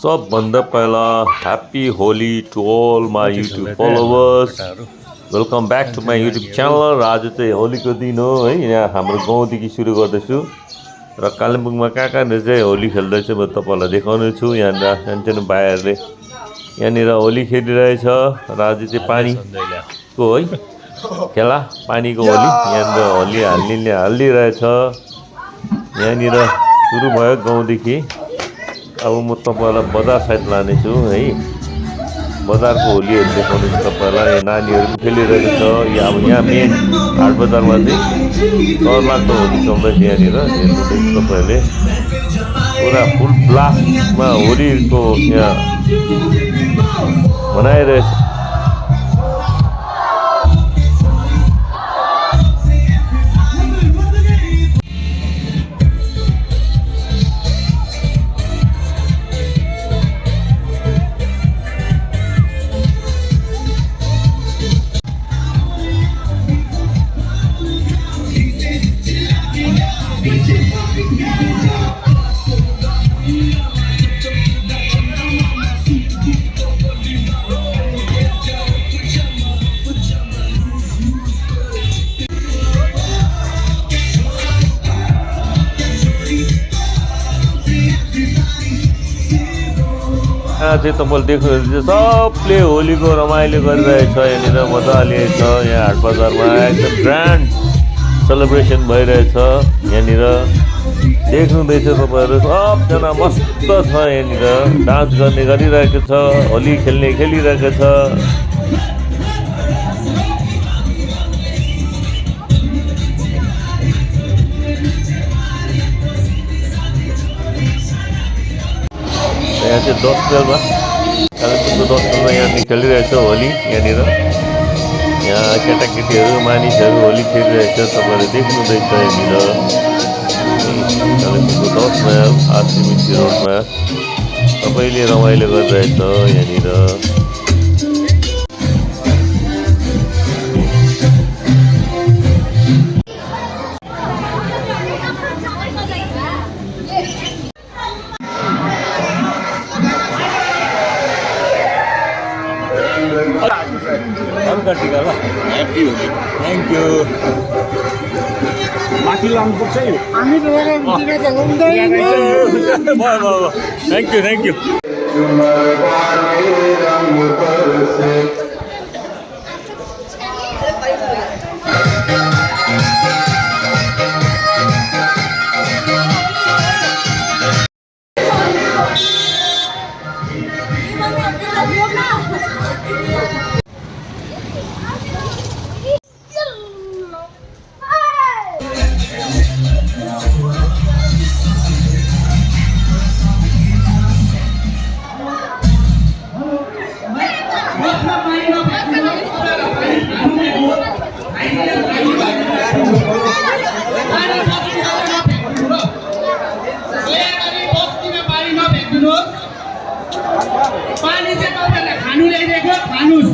सबभन्दा पहिला happy Holi to all my YouTube followers. Welcome back to my YouTube channel. र आज चाहिँ होलीको दिन हो है। यहाँ हाम्रो गाउँदेखि सुरु गर्दैछु र कालिम्पोङमा कहाँ कहाँनिर चाहिँ होली खेल्दैछ म तपाईँहरूलाई देखाउने छु। यहाँनिर सानसानो भाइहरूले यहाँनिर होली खेलिरहेछ र आज चाहिँ पानीको है खेला, पानीको होली। यहाँनिर होली हालिरहेछ। यहाँनिर सुरु भयो गाउँदेखि। अब म तपाईँलाई बजार साइड लानेछु है। बजारको होलीहरू देखाउने छु तपाईँलाई। यहाँ नानीहरू पनि खेलिरहेको छ। अब यहाँ मेन हाट बजारमा चाहिँ डरलाग्दो होली चल्दैछ। यहाँनिर हेर्नुहुँदैछ तपाईँहरूले पुरा फुल ब्लास्टमा होलीको यहाँ मनाइरहेछ। यहाँ चाहिँ तपाईँले देख्नुहुन्छ सबले होलीको रमाइलो गरिरहेछ। यहाँनिर मजाले छ। यहाँ हाट बजारमा एकदम ग्रान्ड सेलिब्रेसन भइरहेछ। यहाँनिर देख्नुहुँदैछ तपाईँहरू सबजना मस्त छ। यहाँनिर डान्स गर्ने गरिरहेको छ, होली खेल्ने खेलिरहेको छ। यहाँ चाहिँ 10 माइलमा कालिम्पोङको 10 माइलमा यहाँनिर खेलिरहेछ होली। यहाँनिर यहाँ केटाकेटीहरू मानिसहरू होली खेलिरहेछ। तपाईँहरूले देख्नुहुँदैछ यहाँनिर कालिम्पोङको 10 माइल आरसिएमसी रोडमा सबैले रमाइलो गरिरहेछ। यहाँनिर थ्याङ्क यू। माथि लानुपर्छ यो थ्याङ्क यू। पानी चाहिँ तपाईँहरूलाई खानु ल्याइदिएको खानुस्।